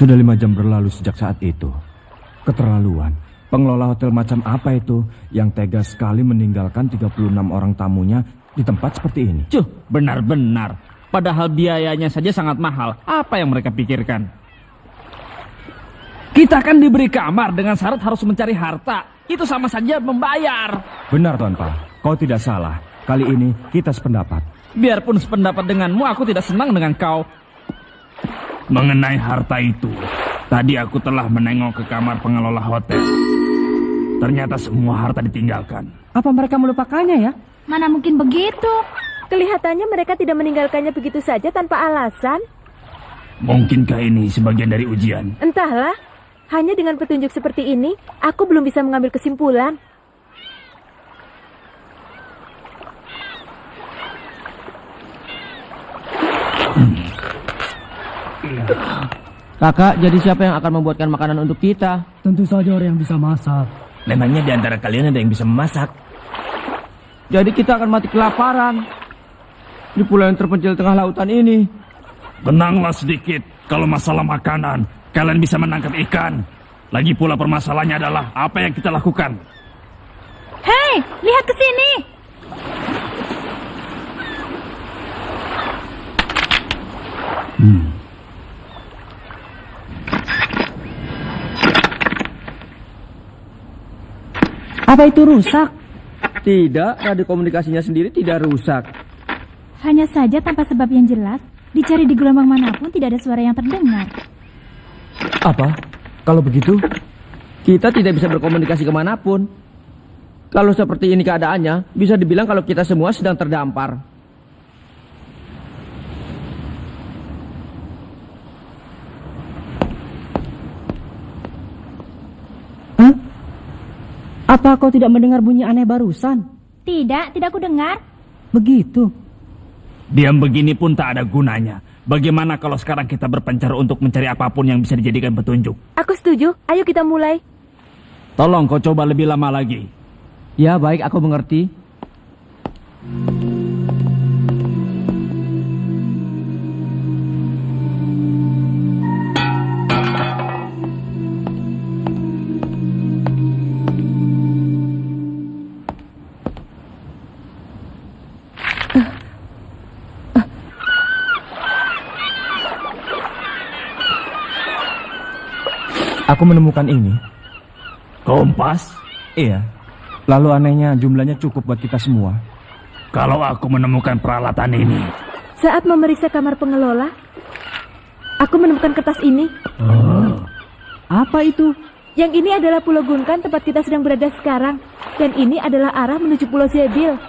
Sudah 5 jam berlalu sejak saat itu. Keterlaluan. Pengelola hotel macam apa itu yang tega sekali meninggalkan 36 orang tamunya di tempat seperti ini? Cuh, benar-benar. Padahal biayanya saja sangat mahal. Apa yang mereka pikirkan? Kita akan diberi kamar dengan syarat harus mencari harta. Itu sama saja membayar. Benar, Tuan Pa. Kau tidak salah. Kali ini kita sependapat. Biarpun sependapat denganmu, aku tidak senang dengan kau. Mengenai harta itu, tadi aku telah menengok ke kamar pengelola hotel. Ternyata semua harta ditinggalkan. Apa mereka melupakannya ya? Mana mungkin begitu? Kelihatannya mereka tidak meninggalkannya begitu saja tanpa alasan. Mungkinkah ini sebagian dari ujian? Entahlah, hanya dengan petunjuk seperti ini, aku belum bisa mengambil kesimpulan. Kakak, jadi siapa yang akan membuatkan makanan untuk kita? Tentu saja orang yang bisa masak. Memangnya di antara kalian ada yang bisa memasak? Jadi kita akan mati kelaparan di pulau yang terpencil tengah lautan ini. Tenanglah sedikit. Kalau masalah makanan, kalian bisa menangkap ikan. Lagi pula permasalahannya adalah apa yang kita lakukan. Hei, lihat ke sini. Apa itu rusak? Tidak, radio komunikasinya sendiri tidak rusak. Hanya saja tanpa sebab yang jelas, dicari di gelombang manapun tidak ada suara yang terdengar. Apa? Kalau begitu, Kita tidak bisa berkomunikasi kemanapun. Kalau seperti ini keadaannya, bisa dibilang kalau kita semua sedang terdampar. Hah? Apa kau tidak mendengar bunyi aneh barusan? Tidak ku dengar. Begitu. Diam begini pun tak ada gunanya. Bagaimana kalau sekarang kita berpencar untuk mencari apapun yang bisa dijadikan petunjuk? Aku setuju, ayo kita mulai. Tolong kau coba lebih lama lagi. Ya baik, aku mengerti. aku menemukan ini. Kompas? Iya. Lalu anehnya jumlahnya cukup buat kita semua. Kalau aku menemukan peralatan ini. Saat memeriksa kamar pengelola, aku menemukan kertas ini. Apa itu? Yang ini adalah Pulau Gunkan, tempat kita sedang berada sekarang. Dan ini adalah arah menuju Pulau Zebil.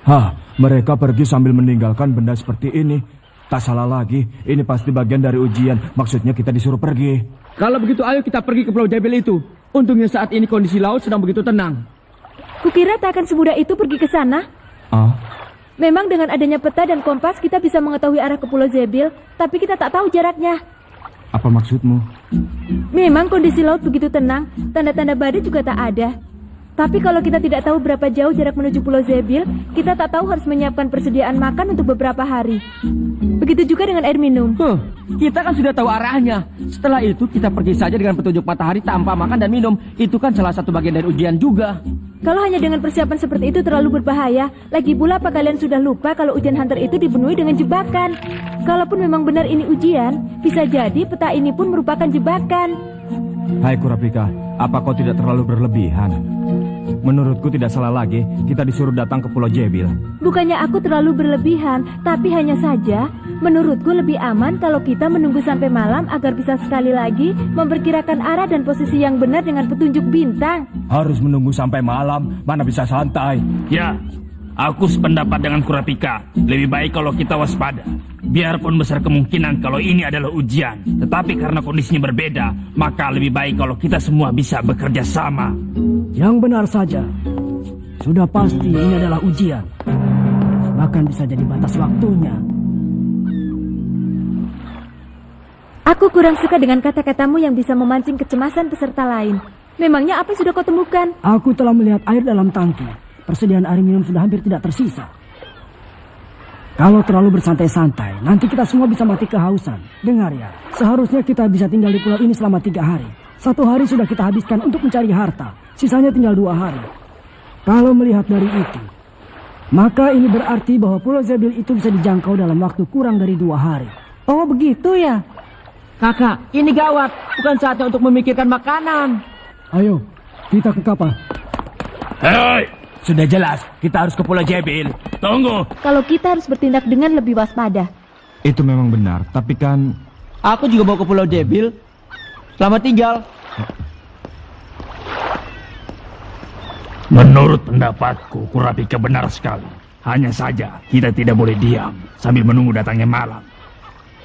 Hah, mereka pergi sambil meninggalkan benda seperti ini. Tak salah lagi, ini pasti bagian dari ujian. Maksudnya kita disuruh pergi. Kalau begitu ayo kita pergi ke Pulau Zebil itu. Untungnya saat ini kondisi laut sedang begitu tenang. Kukira tak akan semudah itu pergi ke sana. Memang dengan adanya peta dan kompas kita bisa mengetahui arah ke Pulau Zebil, tapi kita tak tahu jaraknya. Apa maksudmu? Memang kondisi laut begitu tenang, tanda-tanda badai juga tak ada. Tapi kalau kita tidak tahu berapa jauh jarak menuju Pulau Zebil, kita tak tahu harus menyiapkan persediaan makan untuk beberapa hari. Begitu juga dengan air minum. Kita kan sudah tahu arahnya. Setelah itu kita pergi saja dengan petunjuk matahari tanpa makan dan minum. Itu kan salah satu bagian dari ujian juga. Kalau hanya dengan persiapan seperti itu terlalu berbahaya. Lagi pula apa kalian sudah lupa kalau ujian hunter itu dipenuhi dengan jebakan? Kalaupun memang benar ini ujian, bisa jadi peta ini pun merupakan jebakan. Hai Kurapika, apa kau tidak terlalu berlebihan? Menurutku tidak salah lagi kita disuruh datang ke Pulau Zebil. Bukannya aku terlalu berlebihan, tapi hanya saja menurutku lebih aman kalau kita menunggu sampai malam agar bisa sekali lagi memperkirakan arah dan posisi yang benar dengan petunjuk bintang. Harus menunggu sampai malam, mana bisa santai. Ya, aku sependapat dengan Kurapika. Lebih baik kalau kita waspada. Biarpun besar kemungkinan kalau ini adalah ujian, tetapi karena kondisinya berbeda, maka lebih baik kalau kita semua bisa bekerja sama. Yang benar saja. Sudah pasti ini adalah ujian. Bahkan bisa jadi batas waktunya. Aku kurang suka dengan kata-katamu yang bisa memancing kecemasan peserta lain. Memangnya apa yang sudah kau temukan? Aku telah melihat air dalam tangki. Persediaan air minum sudah hampir tidak tersisa. Kalau terlalu bersantai-santai, nanti kita semua bisa mati kehausan. Dengar ya, seharusnya kita bisa tinggal di pulau ini selama 3 hari. 1 hari sudah kita habiskan untuk mencari harta, sisanya tinggal 2 hari. Kalau melihat dari itu, maka ini berarti bahwa Pulau Zebil itu bisa dijangkau dalam waktu kurang dari 2 hari. Oh begitu ya? Kakak, ini gawat. Bukan saatnya untuk memikirkan makanan. Ayo, kita ke kapal. Hei, Sudah jelas, kita harus ke Pulau Zebil. tunggu. Kalau kita harus bertindak dengan lebih waspada. Itu memang benar, tapi kan Aku juga mau ke Pulau Zebil. Selamat tinggal. Menurut pendapatku, Kurapika benar sekali. Hanya saja, kita tidak boleh diam sambil menunggu datangnya malam.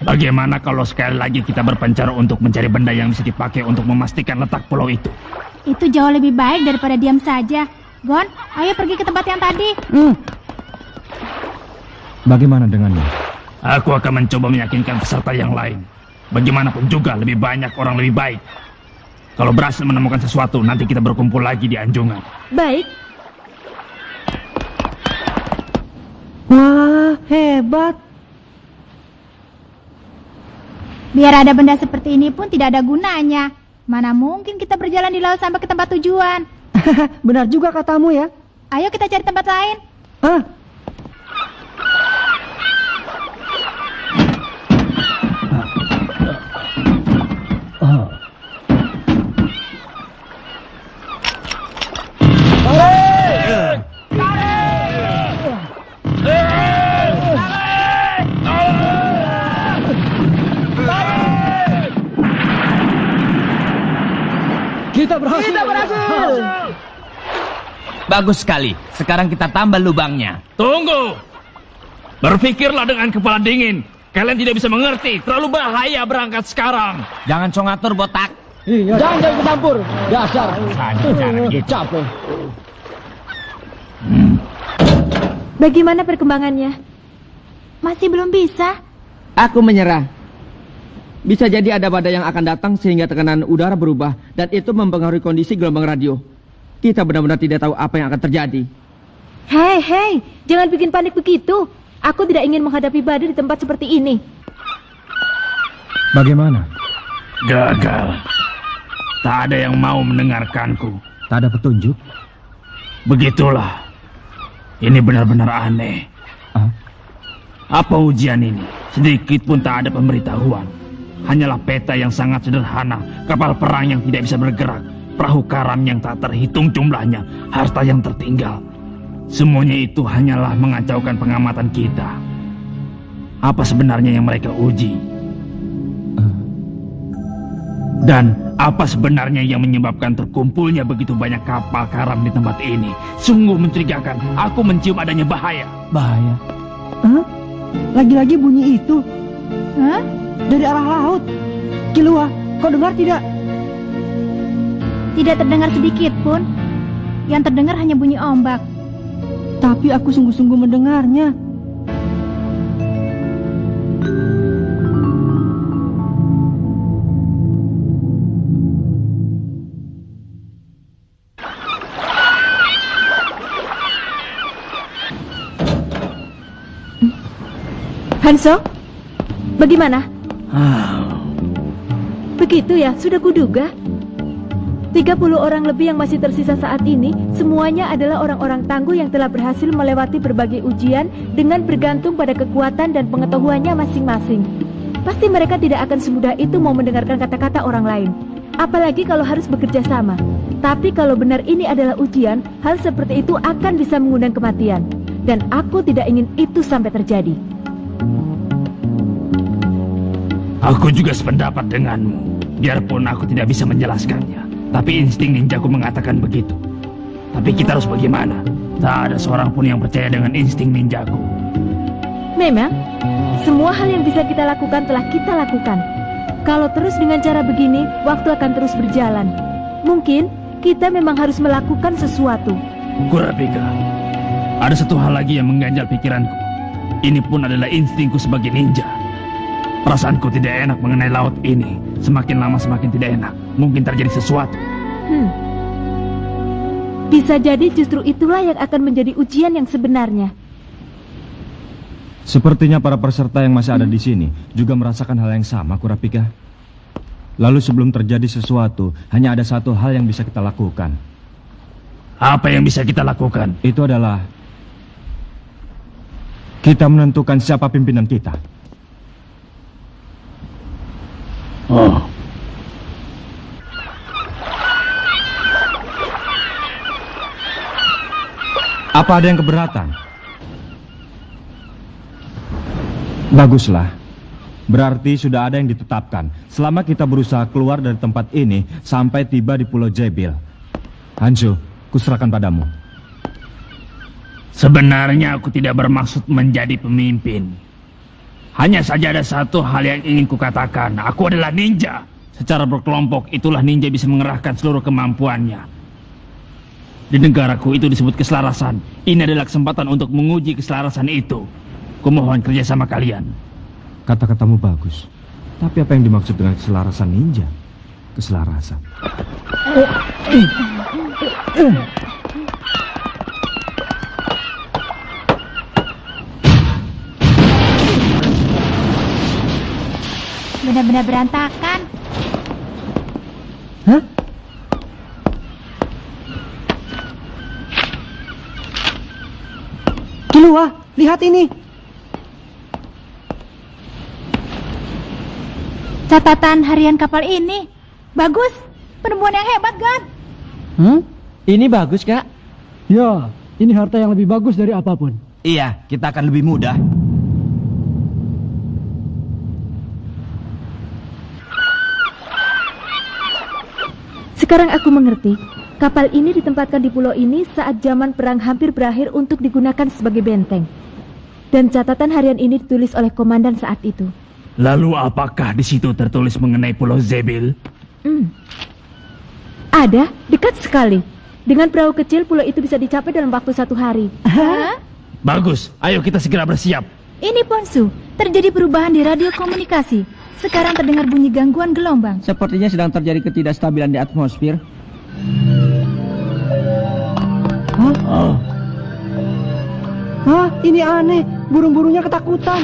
Bagaimana kalau sekali lagi kita berpencar untuk mencari benda yang bisa dipakai untuk memastikan letak pulau itu? Itu jauh lebih baik daripada diam saja. Gon, ayo pergi ke tempat yang tadi. bagaimana dengannya? Aku akan mencoba meyakinkan peserta yang lain. Bagaimanapun juga lebih banyak orang lebih baik. Kalau berhasil menemukan sesuatu, nanti kita berkumpul lagi di Anjungan. Baik, Wah, hebat. Biar ada benda seperti ini pun tidak ada gunanya. Mana mungkin kita berjalan di laut sampai ke tempat tujuan. Benar juga katamu ya. Ayo kita cari tempat lain. Hah? Kita berhasil. Bagus sekali. Sekarang kita tambah lubangnya. Tunggu! Berpikirlah dengan kepala dingin. Kalian tidak bisa mengerti. Terlalu bahaya berangkat sekarang. Jangan so ngatur botak. Iya, jangan campur. Dasar. Capek. bagaimana perkembangannya? Masih belum bisa. Aku menyerah. Bisa jadi ada badai yang akan datang sehingga tekanan udara berubah dan itu mempengaruhi kondisi gelombang radio. Kita benar-benar tidak tahu apa yang akan terjadi. Hei, jangan bikin panik begitu. Aku tidak ingin menghadapi badai di tempat seperti ini. Bagaimana? Gagal. Tak ada yang mau mendengarkanku. Tak ada petunjuk? Begitulah. Ini benar-benar aneh. Ah, Apa ujian ini? Sedikit pun tak ada pemberitahuan. Hanyalah peta yang sangat sederhana, kapal perang yang tidak bisa bergerak, perahu karam yang tak terhitung jumlahnya, harta yang tertinggal. Semuanya itu hanyalah mengacaukan pengamatan kita. Apa sebenarnya yang mereka uji? Dan apa sebenarnya yang menyebabkan terkumpulnya begitu banyak kapal karam di tempat ini? Sungguh mencurigakan. Aku mencium adanya bahaya. bahaya. Hah? Lagi-lagi bunyi itu Hah? dari arah laut. Kilua, kau dengar tidak? Tidak terdengar sedikit pun. Yang terdengar hanya bunyi ombak. Tapi aku sungguh-sungguh mendengarnya. Hanso, bagaimana? Begitu ya, sudah kuduga. 30 orang lebih yang masih tersisa saat ini, semuanya adalah orang-orang tangguh yang telah berhasil melewati berbagai ujian dengan bergantung pada kekuatan dan pengetahuannya masing-masing. Pasti mereka tidak akan semudah itu mau mendengarkan kata-kata orang lain. Apalagi kalau harus bekerja sama. Tapi kalau benar ini adalah ujian, hal seperti itu akan bisa mengundang kematian. Dan aku tidak ingin itu sampai terjadi. Aku juga sependapat denganmu. Biarpun aku tidak bisa menjelaskannya, tapi insting ninjaku mengatakan begitu. Tapi kita harus bagaimana? Tak ada seorang pun yang percaya dengan insting ninjaku. Memang, semua hal yang bisa kita lakukan telah kita lakukan. Kalau terus dengan cara begini, waktu akan terus berjalan. Mungkin kita memang harus melakukan sesuatu. Kurapika, ada satu hal lagi yang mengganjal pikiranku. Ini pun adalah instingku sebagai ninja. Perasaanku tidak enak mengenai laut ini. Semakin lama semakin tidak enak. Mungkin terjadi sesuatu. Bisa jadi justru itulah yang akan menjadi ujian yang sebenarnya. Sepertinya para peserta yang masih ada di sini juga merasakan hal yang sama, Kurapika. Lalu sebelum terjadi sesuatu, hanya ada satu hal yang bisa kita lakukan. Apa yang bisa kita lakukan? Itu adalah kita menentukan siapa pimpinan kita. Oh. Apa ada yang keberatan? Baguslah. Berarti sudah ada yang ditetapkan. Selama kita berusaha keluar dari tempat ini sampai tiba di Pulau Zebil. Hansu, kuserahkan padamu. Sebenarnya aku tidak bermaksud menjadi pemimpin. Hanya saja ada satu hal yang ingin kukatakan. Aku adalah ninja. Secara berkelompok, itulah ninja bisa mengerahkan seluruh kemampuannya. Di negaraku itu disebut keselarasan. Ini adalah kesempatan untuk menguji keselarasan itu. Kumohon kerjasama kalian. Kata-katamu bagus. Tapi apa yang dimaksud dengan keselarasan ninja? Keselarasan. Benar-benar berantakan. Hah? Kilua, lihat ini. Catatan harian kapal ini. Bagus. Penemuan yang hebat, Gon. Ini bagus, Kak. Ya, ini harta yang lebih bagus dari apapun. Iya, kita akan lebih mudah. Sekarang aku mengerti. Kapal ini ditempatkan di pulau ini saat zaman perang hampir berakhir untuk digunakan sebagai benteng. Dan catatan harian ini ditulis oleh komandan saat itu. Lalu apakah di situ tertulis mengenai Pulau Zebil? Ada, dekat sekali. Dengan perahu kecil, pulau itu bisa dicapai dalam waktu 1 hari. Bagus, ayo kita segera bersiap. Ini Ponsu. Terjadi perubahan di radio komunikasi. Sekarang terdengar bunyi gangguan gelombang. Sepertinya sedang terjadi ketidakstabilan di atmosfer. Hah? Ini aneh. Burung-burungnya ketakutan.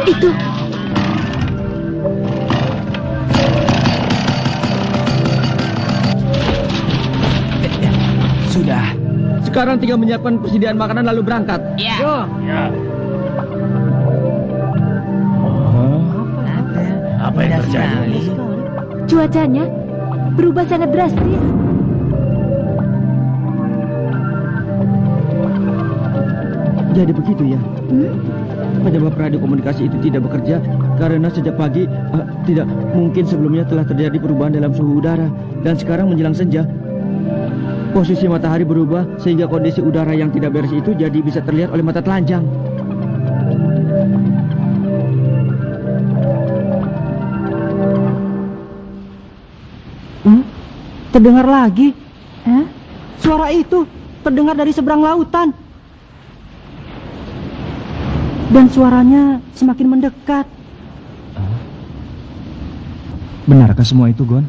Itu. Sudah. Sekarang tinggal menyiapkan persediaan makanan lalu berangkat. Ya. Apa yang terjadi? Cuacanya berubah sangat drastis. Jadi begitu ya. Penyebab radio komunikasi itu tidak bekerja karena sejak pagi tidak mungkin sebelumnya telah terjadi perubahan dalam suhu udara dan sekarang menjelang senja. Posisi matahari berubah sehingga kondisi udara yang tidak beres itu jadi bisa terlihat oleh mata telanjang. Terdengar lagi. Suara itu terdengar dari seberang lautan. Dan suaranya semakin mendekat. Benarkah semua itu, Gon?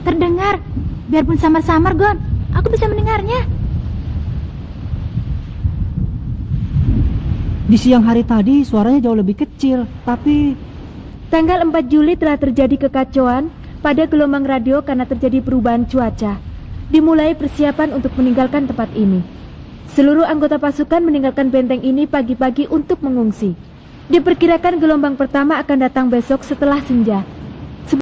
Terdengar. Biarpun samar-samar, Gon. Aku bisa mendengarnya. Di siang hari tadi suaranya jauh lebih kecil. Tapi Tanggal 4 Juli telah terjadi kekacauan pada gelombang radio karena terjadi perubahan cuaca. Dimulai persiapan untuk meninggalkan tempat ini. Seluruh anggota pasukan meninggalkan benteng ini pagi-pagi untuk mengungsi. Diperkirakan gelombang pertama akan datang besok setelah senja.